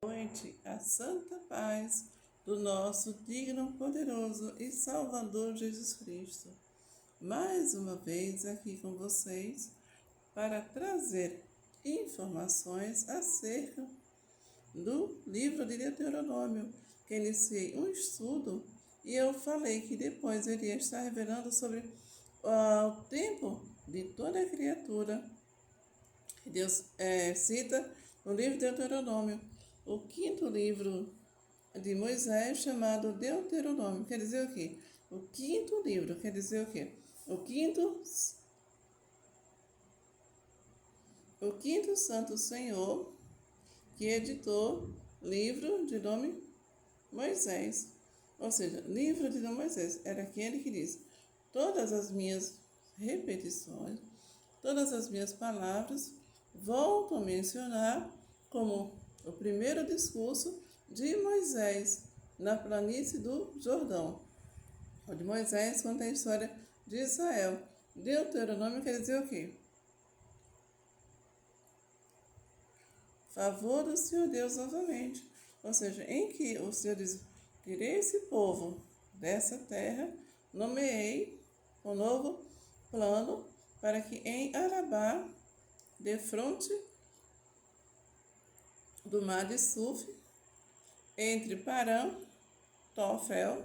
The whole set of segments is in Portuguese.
Noite, a santa paz do nosso digno, poderoso e Salvador Jesus Cristo. Mais uma vez aqui com vocês para trazer informações acerca do livro de Deuteronômio, que iniciei um estudo e eu falei que depois eu iria estar revelando sobre o tempo de toda a criatura que Deus cita no livro de Deuteronômio. O quinto livro de Moisés, chamado Deuteronômio, quer dizer o quê? O quinto livro quer dizer o quê? O quinto Santo Senhor que editou livro de nome Moisés. Ou seja, livro de nome Moisés era aquele que diz: todas as minhas repetições, todas as minhas palavras voltam a mencionar como o primeiro discurso de Moisés na planície do Jordão. O de Moisés conta a história de Israel. Deuteronômio quer dizer o quê? Favor do Senhor Deus novamente. Ou seja, em que o Senhor diz: tirei esse povo dessa terra, nomeei um novo plano para que em Arabá, defronte do mar de Suf, entre Parã, Tofel,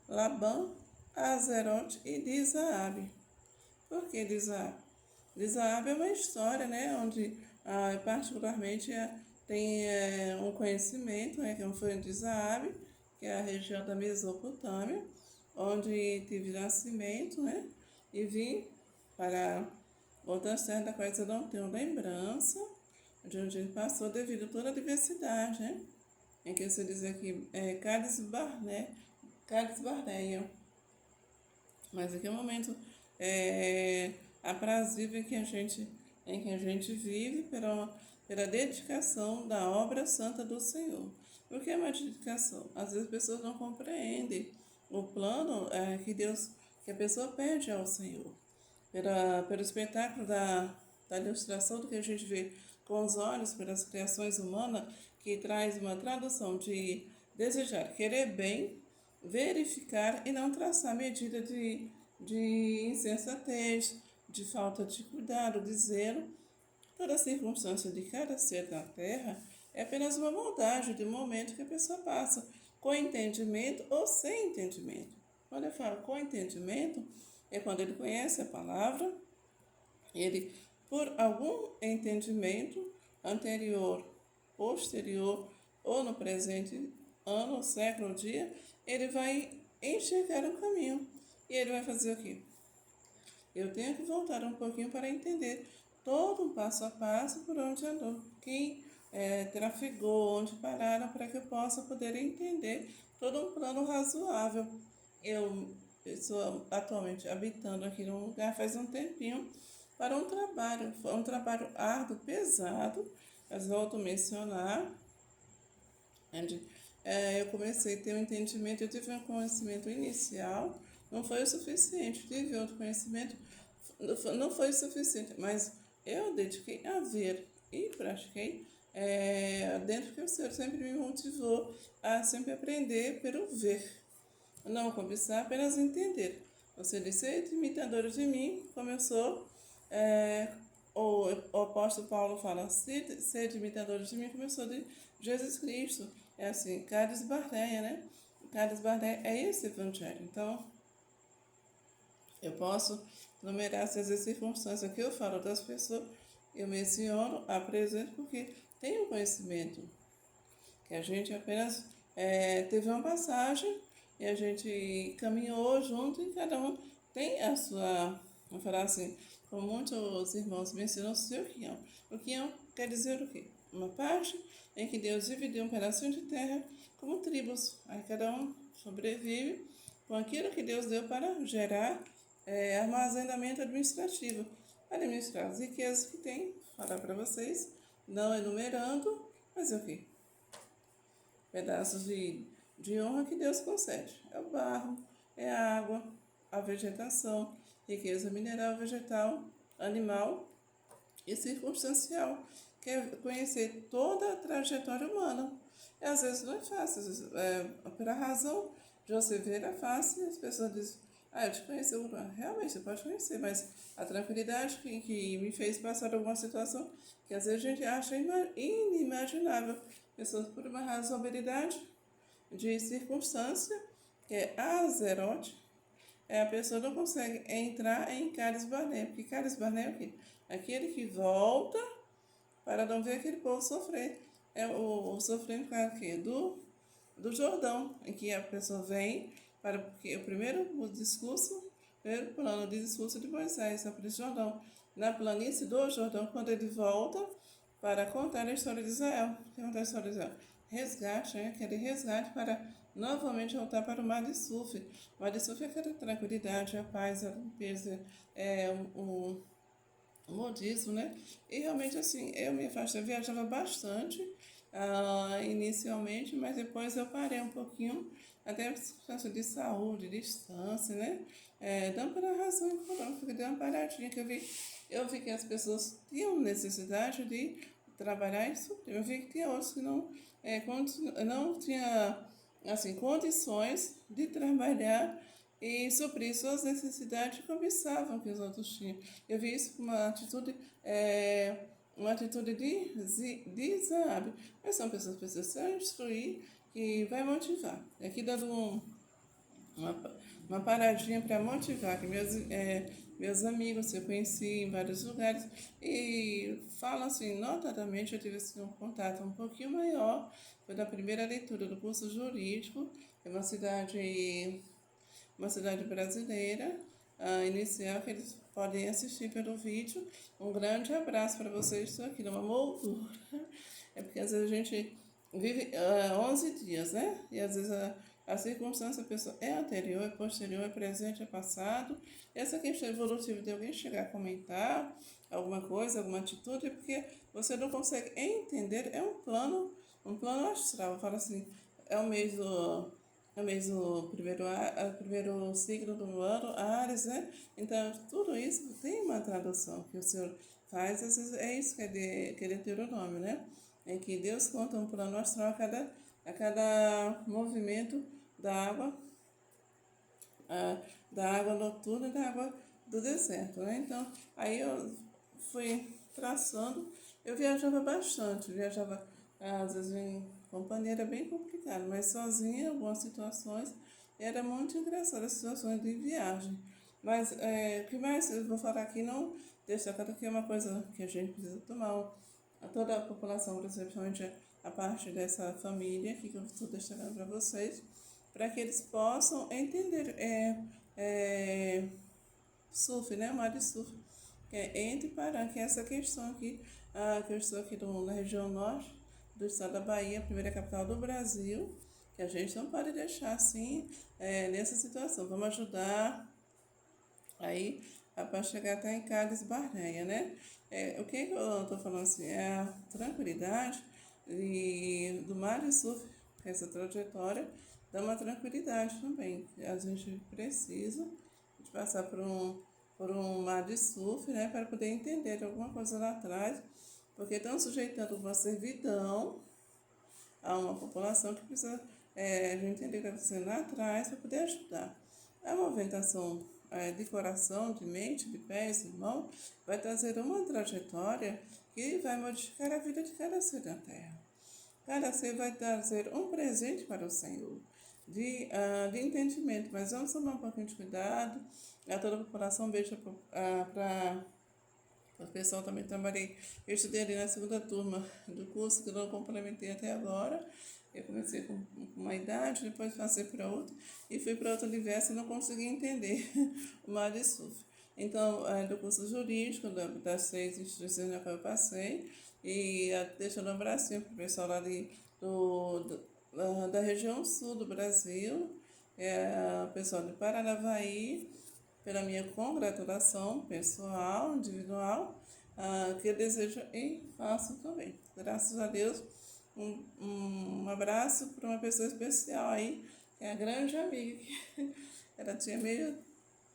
Labã, Azerote e Dizaabe. Por que Dizaabe? Dizaabe é uma história, né, onde particularmente tem um conhecimento, né, que foi Dizaabe, que é a região da Mesopotâmia, onde tive nascimento, né, e vim para outras terras da quais eu não tenho lembrança de onde ele passou devido a toda a diversidade, né? Em que você diz aqui, Cádiz Barneia. Mas aqui é um momento aprazível em que a gente vive pela dedicação da obra santa do Senhor. O que é uma dedicação? Às vezes as pessoas não compreendem o plano que a pessoa pede ao Senhor. Pelo espetáculo da ilustração do que a gente vê com os olhos, pelas criações humanas, que traz uma tradução de desejar, querer bem, verificar e não traçar medida de insensatez, de falta de cuidado, de zelo. Toda circunstância de cada ser na terra é apenas uma moldagem de um momento que a pessoa passa, com entendimento ou sem entendimento. Quando eu falo com entendimento, é quando ele conhece a palavra, ele, por algum entendimento anterior, posterior ou no presente ano, século, dia, ele vai enxergar o caminho. E ele vai fazer o quê? Eu tenho que voltar um pouquinho para entender todo um passo a passo por onde andou, quem trafegou, onde pararam, para que eu possa poder entender todo um plano razoável. Eu estou atualmente habitando aqui num lugar faz um tempinho para um trabalho. Foi um trabalho árduo, pesado, mas volto a mencionar, onde eu comecei a ter um entendimento, eu tive um conhecimento inicial, não foi o suficiente, tive outro conhecimento, não foi o suficiente, mas eu dediquei a ver e pratiquei dentro que o Senhor sempre me motivou a sempre aprender pelo ver, não cobiçar, apenas entender. Você disse: sede imitadores de mim, como eu sou. O apóstolo Paulo fala: sede imitadores de mim, como eu sou de Jesus Cristo. É assim, Cádiz Barneia, né? Cádiz Barneia é esse evangelho. Então, eu posso numerar essas circunstâncias que eu falo das pessoas, eu menciono, apresento, porque tem um conhecimento que a gente apenas teve uma passagem e a gente caminhou junto e cada um tem a sua, vou falar assim, como muitos irmãos mencionam, o seu quinhão. O quinhão quer dizer o quê? Uma parte em que Deus dividiu um pedacinho de terra como tribos. Aí cada um sobrevive com aquilo que Deus deu para gerar armazenamento administrativo, administrar as riquezas que tem, falar para vocês, não enumerando, mas o quê? Pedaços de honra que Deus concede. É o barro, é a água, a vegetação, riqueza mineral, vegetal, animal e circunstancial, quer conhecer toda a trajetória humana. E às vezes não é fácil, pela razão de você ver é fácil, as pessoas dizem, eu te conheci, realmente você pode conhecer, mas a tranquilidade que me fez passar alguma situação que às vezes a gente acha inimaginável, pessoas por uma razoabilidade de circunstância, que é azerote, a pessoa não consegue entrar em Cálice Barnea, porque Cálice Barnea é o quê? Aquele que volta para não ver aquele povo sofrer. É o sofrimento quê? Do Jordão, em que a pessoa vem para porque o primeiro plano de discurso de Moisés, a planície Jordão. Na planície do Jordão, quando ele volta para contar a história de Israel. Contar a história de Israel. Resgate, aquele resgate para novamente voltar para o Mar de Suf. O Mar de Suf é aquela tranquilidade, a paz, a limpeza, o modismo, né? E realmente assim, eu me afastei, eu viajava bastante inicialmente, mas depois eu parei um pouquinho, até por causa de saúde, distância, né? Não pela razão econômica, deu uma paradinha que eu vi que as pessoas tinham necessidade de trabalhar isso. Eu vi que tinha outros que não tinha assim, condições de trabalhar e suprir suas necessidades que cobiçavam que os outros tinham. Eu vi isso como uma atitude de Zaabe. Mas são pessoas que precisam instruir, que vai motivar. Aqui dando uma paradinha para motivar, que meus amigos eu conheci em vários lugares e falam assim, notadamente eu tive assim, um contato um pouquinho maior, foi da primeira leitura do curso jurídico, é uma cidade brasileira, inicial, que eles podem assistir pelo vídeo. Um grande abraço para vocês, estou aqui numa moldura, é porque às vezes a gente vive 11 dias, né? E às vezes a circunstância, a pessoa é anterior, é posterior, é presente, é passado. Essa questão evolutiva de alguém chegar a comentar alguma coisa, alguma atitude, é porque você não consegue entender, é um plano astral. Eu falo assim, é o mês do primeiro signo do ano, Áries, né? Então, tudo isso tem uma tradução que o Senhor faz, às vezes é isso que é Deuteronômio, né? Em que Deus conta um plano astral a cada movimento da água, da água noturna e da água do deserto, né? Então, aí eu fui traçando, eu viajava bastante, às vezes em companhia era bem complicado, mas sozinha em algumas situações era muito engraçado as situações de viagem. Mas o que mais eu vou falar aqui não deixa claro que é uma coisa que a gente precisa tomar, a toda a população, principalmente a parte dessa família aqui que eu estou destacando para vocês, para que eles possam entender SUF, né? O mar de SUF, que é entre Pará, que é essa questão aqui, que eu estou aqui na região norte do estado da Bahia, a primeira capital do Brasil, que a gente não pode deixar assim nessa situação. Vamos ajudar aí para chegar até em Cálice Barneia, né? O que eu estou falando assim? É a tranquilidade do mar de Sul, essa trajetória dá uma tranquilidade também. A gente precisa de passar por um mar de surf, né, para poder entender alguma coisa lá atrás, porque estão sujeitando uma servidão a uma população que precisa a gente entender o que está acontecendo lá atrás para poder ajudar. A movimentação de coração, de mente, de pés, de mão, vai trazer uma trajetória que vai modificar a vida de cada ser da Terra. Cada ser vai trazer um presente para o Senhor de entendimento, mas vamos tomar um pouquinho de cuidado. A toda a população, beijo para o pessoal também trabalhei. Eu estudei ali na segunda turma do curso, que eu não complementei até agora. Eu comecei com uma idade, depois passei para outra, e fui para outro universo e não consegui entender o mar de surf. Então, do curso jurídico, das 6 instituições na qual eu passei, e deixando um abracinho para o pessoal lá da região sul do Brasil, o pessoal de Paranavaí, pela minha congratulação pessoal, individual, que eu desejo e faço também. Graças a Deus, um abraço para uma pessoa especial aí, que é a grande amiga, que ela tinha meio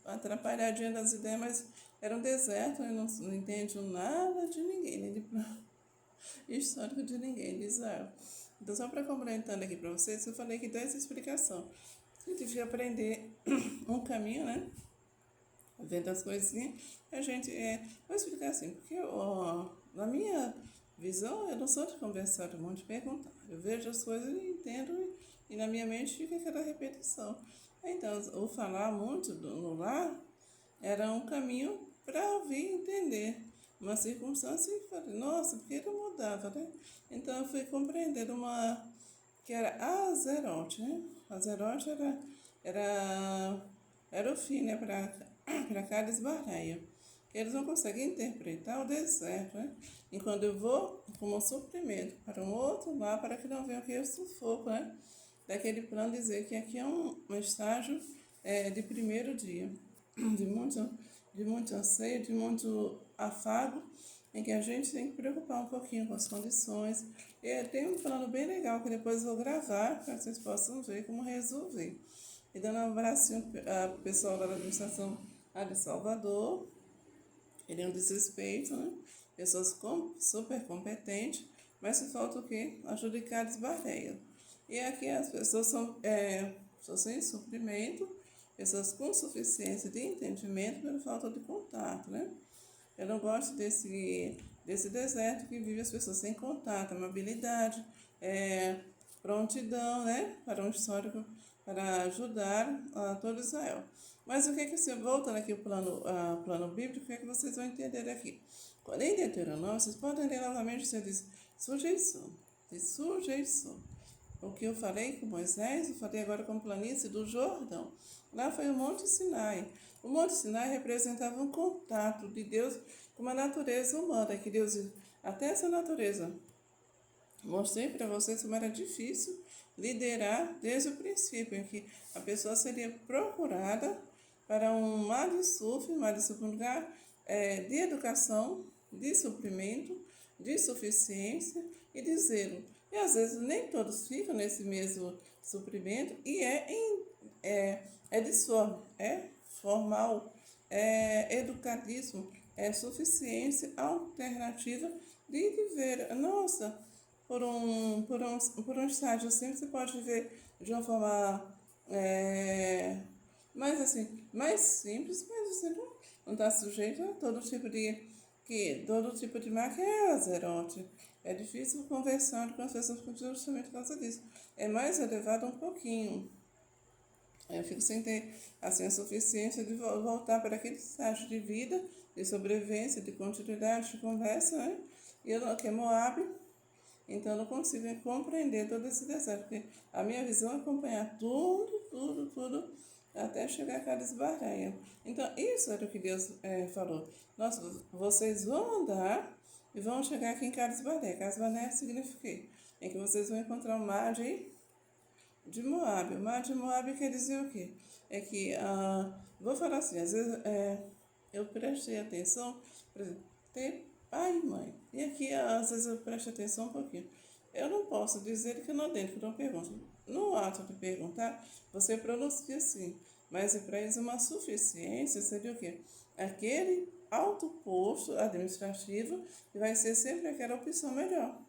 atrapalhadinha das ideias, mas era um deserto, eu não entendo nada de ninguém, histórico de ninguém, de Israel. Então, só para complementando aqui para vocês, eu falei que dá essa explicação. A gente devia aprender um caminho, né? Vendo as coisinhas, a gente vou explicar assim, porque na minha visão, eu não sou de conversar muito, de perguntar. Eu vejo as coisas e entendo, e na minha mente fica aquela repetição. Então, o falar muito no lar era um caminho para ouvir e entender uma circunstância e falei, nossa, porque ele mudava, né? Então, eu fui compreender que era Azerote, né? Azerote era o fim, né? Para Cades Barneia. Eles não conseguem interpretar o deserto, né? E quando eu vou como suprimento para um outro lá, para que não venha aqui o sufoco, né? Daquele plano dizer que aqui é um estágio de primeiro dia, de muito anseio, de muito afago, em que a gente tem que preocupar um pouquinho com as condições. E tem um plano bem legal que depois eu vou gravar para que vocês possam ver como resolver. E dando um abraço ao pessoal da administração de Salvador, ele é um desrespeito, né? Pessoas super competentes, mas se falta o quê? Adjudicar desbarreia. E aqui as pessoas são pessoas sem suprimento, pessoas com suficiência de entendimento pela falta de contato, né? Eu não gosto desse deserto que vive as pessoas sem contato, amabilidade, prontidão, né? Para um histórico, para ajudar a todo Israel. Mas o que você, voltando aqui ao plano bíblico, o que vocês vão entender aqui? Quando em Deuteronômio, vocês podem ler novamente, você diz sujeição, de sujeição. O que eu falei com Moisés, eu falei agora com a planície do Jordão. Lá foi o Monte Sinai. O Monte Sinai representava um contato de Deus com a natureza humana, que Deus, até essa natureza, mostrei para vocês como era difícil liderar desde o princípio, em que a pessoa seria procurada para um um lugar de educação, de suprimento, de suficiência e de zelo. E às vezes nem todos ficam nesse mesmo suprimento e é disforme, é formal, é educadismo, é suficiência alternativa de viver. Nossa, por um estágio assim você pode viver de uma forma mais simples, mas você não está sujeito a todo tipo de marca é azerote. É difícil conversar com as pessoas justamente por causa disso. É mais elevado um pouquinho. Eu fico sem ter assim, a suficiência de voltar para aquele estágio de vida, de sobrevivência, de continuidade, de conversa, né? E eu não, que é Moab, então eu não consigo compreender todo esse deserto, porque a minha visão é acompanhar tudo, até chegar a Cades Barneia. Então, isso era o que Deus falou. Vocês vão andar e vão chegar aqui em Cades Barneia. Cades Barneia significa o quê? É que vocês vão encontrar o mar de Moab. O mar de Moab quer dizer o quê? É que, vou falar assim, às vezes eu prestei atenção, por exemplo, ter pai e mãe. E aqui, às vezes, eu presto atenção um pouquinho. Eu não posso dizer que eu não dentro, que eu não pergunto. No ato de perguntar, você pronuncia sim, mas para eles uma suficiência seria o quê? Aquele alto posto administrativo que vai ser sempre aquela opção melhor.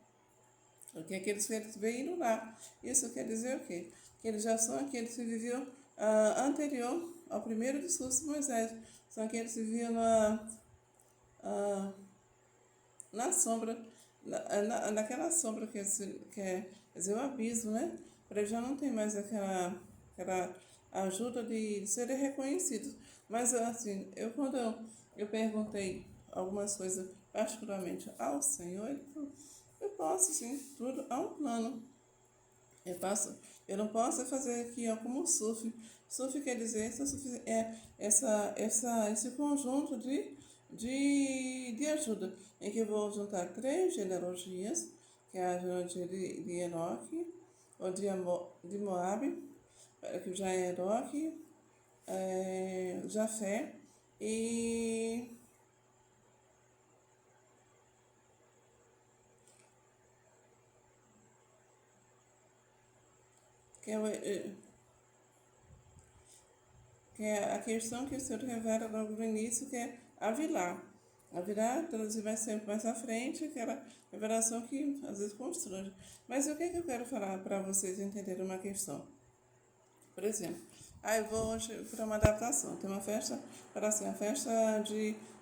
Porque aqueles que eles veem indo lá. Isso quer dizer o quê? Que eles já são aqueles que viviam anterior ao primeiro discurso de Moisés. São aqueles que viviam na sombra, naquela sombra que é dizer, o abismo, né? Para eles já não tem mais aquela ajuda de serem reconhecidos. Mas, assim, quando eu perguntei algumas coisas, particularmente ao Senhor, ele falou, eu posso, sim, tudo há um plano. Eu não posso fazer aqui ó, como surf. Surf quer dizer esse conjunto de ajuda, em que eu vou juntar 3 genealogias, que é a genealogia de Enoque, ou de Moab, que já é Enoque, Jafé, e que é a questão que o Senhor revela logo no início, que é Avilá. haverá, traduzir vai sempre mais à frente, aquela revelação que às vezes constrange. Mas o que, é que eu quero falar para vocês entenderem uma questão? Por exemplo, eu vou hoje para uma adaptação, tem uma festa, para assim, a festa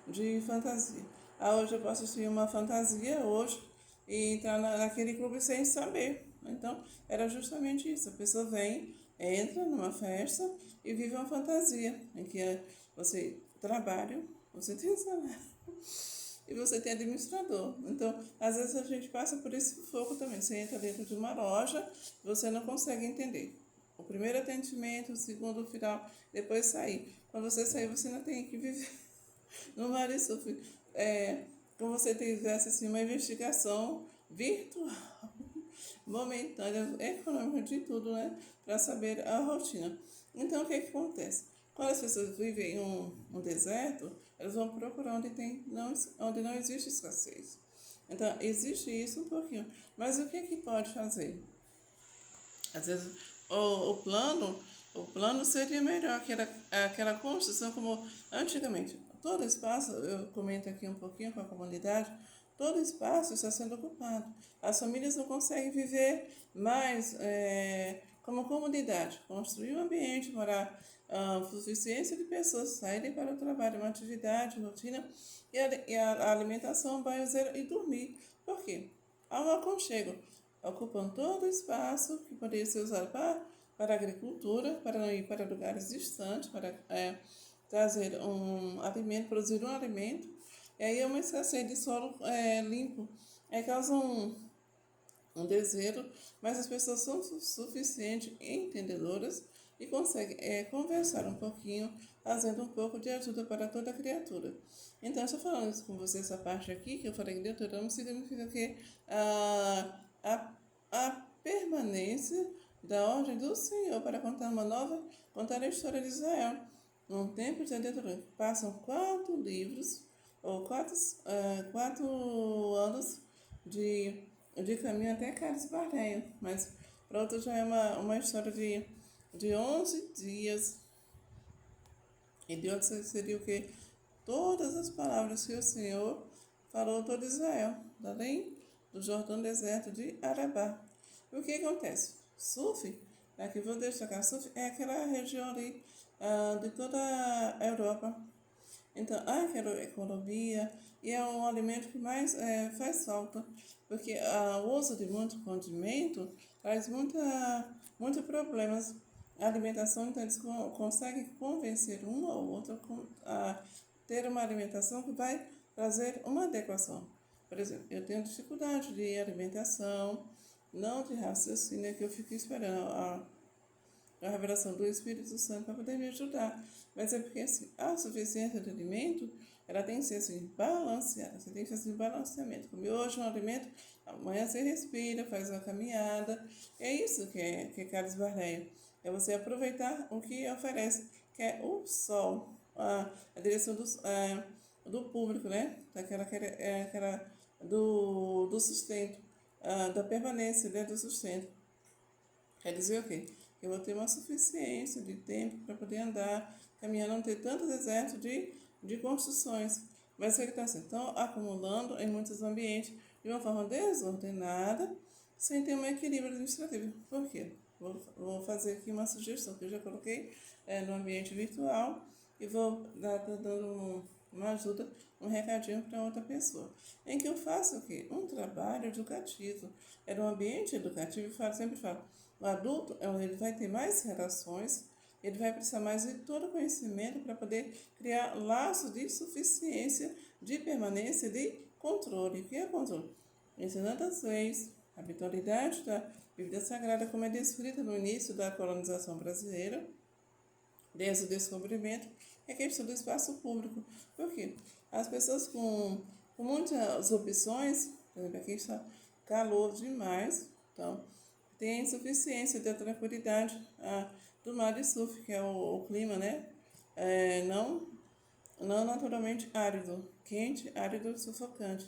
de fantasia. Hoje eu posso assistir uma fantasia hoje e entrar naquele clube sem saber. Então, era justamente isso. A pessoa vem, entra numa festa e vive uma fantasia, em que você trabalha, você tem salário e você tem administrador. Então, às vezes a gente passa por esse sufoco também. Você entra dentro de uma loja, você não consegue entender. O primeiro atendimento, o segundo, o final, depois sair. Quando você sair, você não tem que viver no Marisuf. Como você tivesse assim, uma investigação virtual, momentânea, econômica de tudo, né? Para saber a rotina. Então, o que, é que acontece? Quando as pessoas vivem em um deserto, elas vão procurar onde não existe escassez. Então, existe isso um pouquinho. Mas o que, é que pode fazer? Às vezes, o, o plano, o plano seria melhor que aquela construção como antigamente. Todo espaço, eu comento aqui um pouquinho com a comunidade, todo espaço está sendo ocupado. As famílias não conseguem viver mais como comunidade, construir um ambiente, morar suficiência de pessoas saírem para o trabalho, uma atividade, rotina, e a alimentação, banho, zero e dormir. Por quê? Há um aconchego, ocupam todo o espaço que poderia ser usado para a agricultura, para não ir para lugares distantes, para trazer um alimento, produzir um alimento. E aí é uma escassez de solo limpo. Aí causa um desejo, mas as pessoas são suficientes entendedoras e conseguem conversar um pouquinho, fazendo um pouco de ajuda para toda criatura. Então, estou falando isso com você, essa parte aqui, que eu falei que Deuteronômio significa que a permanência da ordem do Senhor para contar a história de Israel. Num tempo de Deuteronômio, passam 4 livros, ou 4 anos de caminho até Cádiz Barreia, mas para outro já é uma história de 11 dias, e de outro seria o que? Todas as palavras que o Senhor falou a todo Israel, além do Jordão deserto de Arabá. O que acontece? Suf, aqui vou destacar, Suf é aquela região ali de toda a Europa. Então, aquela economia e é um alimento que mais faz falta, porque o uso de muito condimento traz muitos problemas. A alimentação, então, eles conseguem convencer um ou outro a ter uma alimentação que vai trazer uma adequação. Por exemplo, eu tenho dificuldade de alimentação, não de raciocínio, que eu fico esperando a revelação do Espírito Santo para poder me ajudar. Mas é porque assim, a suficiência de alimento, ela tem que ser assim, balanceada. Você tem que fazer um balanceamento. Comer hoje um alimento, amanhã você respira, faz uma caminhada. É isso que é Carlos Barreia. É você aproveitar o que oferece, que é o sol, a direção do público, né? Aquela do sustento, da permanência, né? Do sustento. Quer dizer o quê? Eu vou ter uma suficiência de tempo para poder andar, caminhar, não ter tanto deserto de construções. Mas o que está assim? Estão acumulando em muitos ambientes de uma forma desordenada, sem ter um equilíbrio administrativo. Por quê? Vou fazer aqui uma sugestão que eu já coloquei no ambiente virtual e vou dar dando uma ajuda, um recadinho para outra pessoa. Em que eu faço o quê? Um trabalho educativo. Era um ambiente educativo, sempre falo, o adulto, ele vai ter mais relações, ele vai precisar mais de todo conhecimento para poder criar laços de suficiência, de permanência, de controle. O que é controle? Ensinando as leis, a habitualidade da Bíblia Sagrada, como é descrita no início da colonização brasileira, desde o descobrimento, é a questão do espaço público. Por quê? As pessoas com muitas opções, por exemplo, aqui está calor demais, então tem insuficiência da tranquilidade do mar de Sulf, que é o clima, né? Não naturalmente árido, quente, árido, sufocante.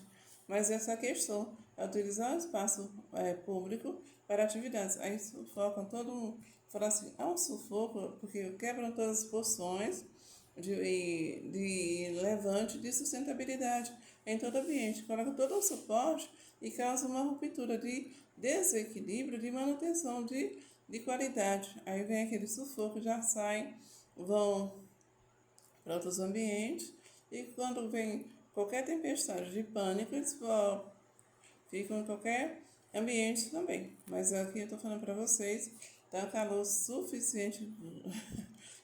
Mas essa questão é utilizar o espaço público para atividades. Aí sufocam todo mundo. Fala assim, há um sufoco, porque quebram todas as porções, de levante, de sustentabilidade em todo o ambiente. Coloca todo o suporte e causa uma ruptura de desequilíbrio, de manutenção de qualidade. Aí vem aquele sufoco, já saem, vão para outros ambientes e quando vem qualquer tempestade de pânico, eles ficam em qualquer ambiente também. Mas aqui eu estou falando para vocês, tá calor suficiente,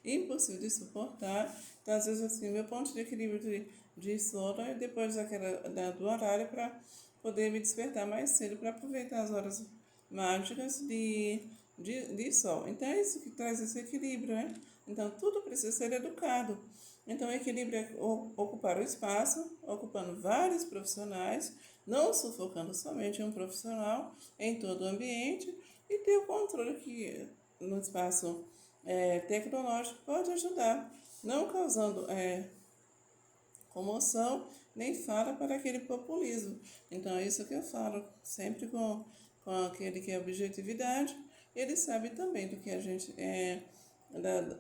impossível de suportar. Então, às vezes, assim, meu ponto de equilíbrio de sono é depois do horário para poder me despertar mais cedo, para aproveitar as horas mágicas de sol. Então, é isso que traz esse equilíbrio, né? Então, tudo precisa ser educado. Então, o equilíbrio é ocupar o espaço, ocupando vários profissionais, não sufocando somente um profissional em todo o ambiente e ter o controle que no espaço tecnológico pode ajudar, não causando comoção nem fala para aquele populismo. Então, é isso que eu falo, sempre com aquele que é objetividade, ele sabe também do que a gente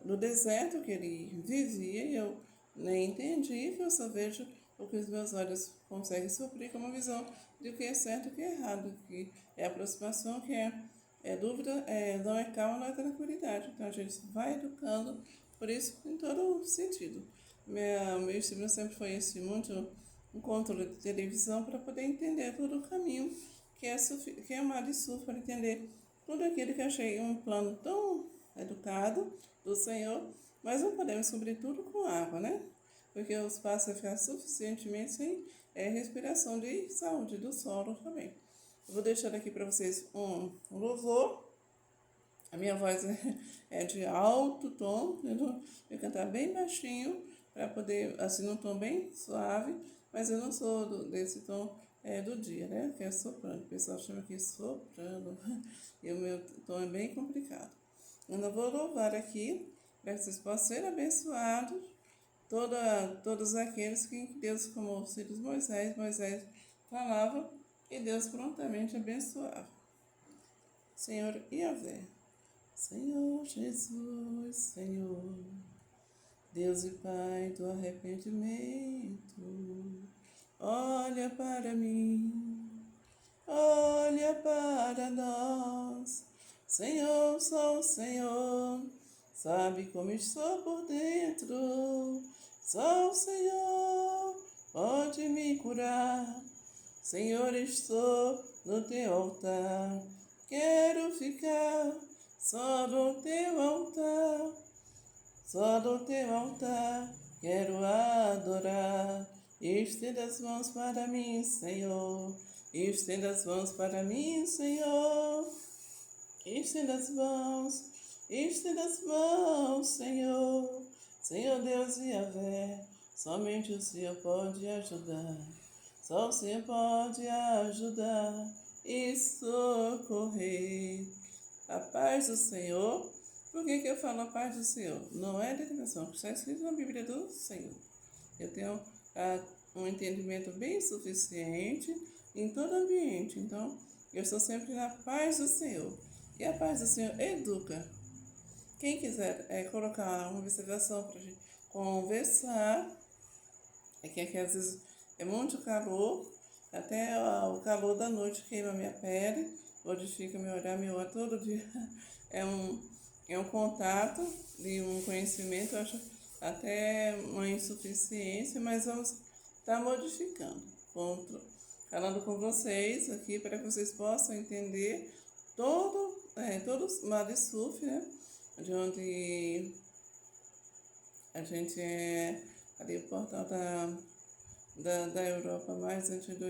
do deserto que ele vivia e eu nem entendi, que eu só vejo o que os meus olhos conseguem suprir como visão de o que é certo e o que é errado, que é aproximação, que é dúvida, não é calma, não é tranquilidade. Então a gente vai educando, por isso, em todo sentido. Meu estímulo sempre foi esse, muito um controle de televisão para poder entender todo o caminho que é Mar de Sul, para entender tudo aquilo que eu achei um plano tão educado do Senhor, mas não podemos cobrir tudo com água, né? Porque os passos vai ficar suficientemente sem respiração de saúde do solo também. Eu vou deixar aqui para vocês um louvor. A minha voz é de alto tom, eu vou cantar bem baixinho para poder, assim, num tom bem suave, mas eu não sou desse tom do dia, né? Que é soprano. O pessoal chama aqui soprano. E o meu tom é bem complicado. Eu vou louvar aqui para que vocês possam ser abençoados, todos aqueles que Deus, como os filhos de Moisés falava e Deus prontamente abençoava. Senhor Yahvé, Senhor Jesus, Senhor, Deus e Pai do arrependimento, olha para mim, olha para nós. Senhor, só o Senhor sabe como estou por dentro. Só o Senhor pode me curar. Senhor, estou no teu altar. Quero ficar só no teu altar. Só no teu altar quero adorar. Estenda as mãos para mim, Senhor. Estenda as mãos para mim, Senhor. Estenda as mãos, Senhor. Senhor Deus e Yahvé, somente o Senhor pode ajudar. Só o Senhor pode ajudar e socorrer. A paz do Senhor. Por que eu falo a paz do Senhor? Não é derivação, está escrito na Bíblia do Senhor. Eu tenho um entendimento bem suficiente em todo ambiente. Então, eu estou sempre na paz do Senhor. E a paz do Senhor educa. Quem quiser colocar uma observação para a gente conversar, é que aqui às vezes é muito calor, até o calor da noite queima minha pele, modifica meu olhar todo dia. É um contato de um conhecimento, eu acho até uma insuficiência, mas vamos estar modificando. Falando com vocês aqui para que vocês possam entender todo o Mar de Sul, né? De onde a gente ali o portal da Europa mais antigo, do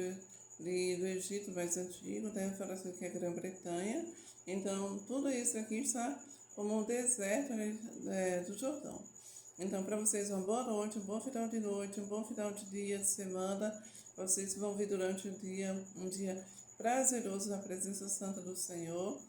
Egito mais antigo, né? Fala assim que é a Grã-Bretanha. Então, tudo isso aqui está como um deserto, né, do Jordão. Então, para vocês, uma boa noite, um bom final de noite, um bom final de dia, de semana. Vocês vão vir durante o dia, um dia prazeroso na presença santa do Senhor.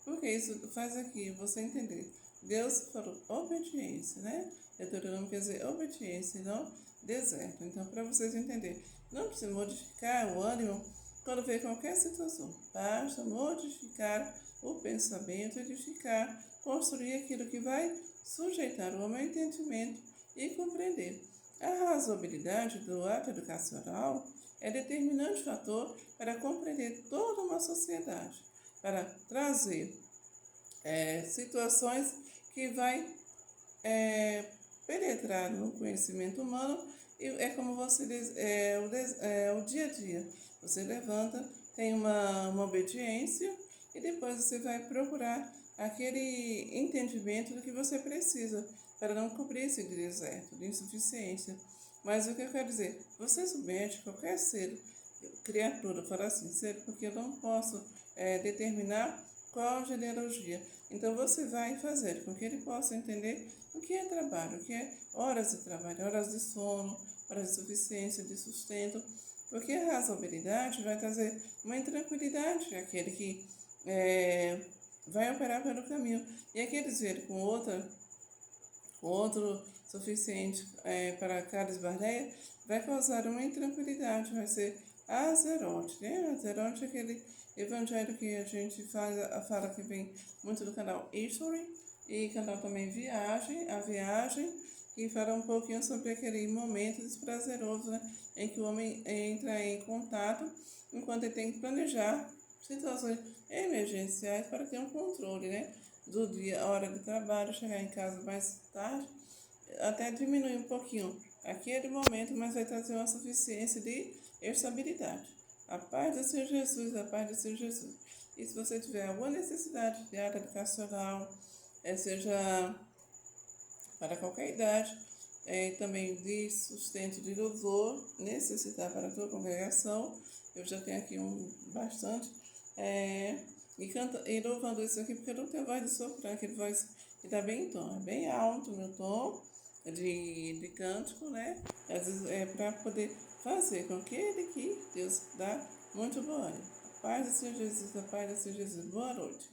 Porque isso faz aqui você entender. Deus falou obediência, né? Deuteronômio quer dizer obediência e não deserto. Então, para vocês entenderem, não precisa modificar o ânimo quando vê qualquer situação. Basta modificar o pensamento, edificar, construir aquilo que vai sujeitar o homem ao entendimento e compreender. A razoabilidade do ato educacional é determinante fator para compreender toda uma sociedade, para trazer situações que vai penetrar no conhecimento humano e é como você diz, o dia a dia. Você levanta, tem uma obediência e depois você vai procurar aquele entendimento do que você precisa para não cobrir esse deserto de insuficiência. Mas o que eu quero dizer, você submete qualquer ser, criatura, fala assim, ser, porque eu não posso determinar qual genealogia. Então você vai fazer com que ele possa entender o que é trabalho, o que é horas de trabalho, horas de sono, horas de suficiência, de sustento, porque a razoabilidade vai trazer uma intranquilidade àquele que vai operar pelo caminho. E aqueles ver com outro suficiente para cada esbarreia, vai causar uma intranquilidade, vai ser azerote, né? Azerote é aquele evangelho que a gente fala que vem muito do canal History e canal também a Viagem, que fala um pouquinho sobre aquele momento desprazeroso, né? Em que o homem entra em contato enquanto ele tem que planejar situações emergenciais para ter um controle, né? Do dia, a hora de trabalho, chegar em casa mais tarde, até diminuir um pouquinho aquele momento, mas vai trazer uma suficiência de estabilidade. A paz do Senhor Jesus, a paz do Senhor Jesus. E se você tiver alguma necessidade de área educacional, seja para qualquer idade, também de sustento de louvor, necessitar para a tua congregação, eu já tenho aqui bastante, e louvando isso aqui, porque eu não tenho voz de soprano, aquele voz que está bem em tom, é bem alto o meu tom de cântico, né? Às vezes é para poder fazer com que ele que Deus dá muito boa. A paz do Senhor Jesus, a paz do Senhor Jesus. Boa noite.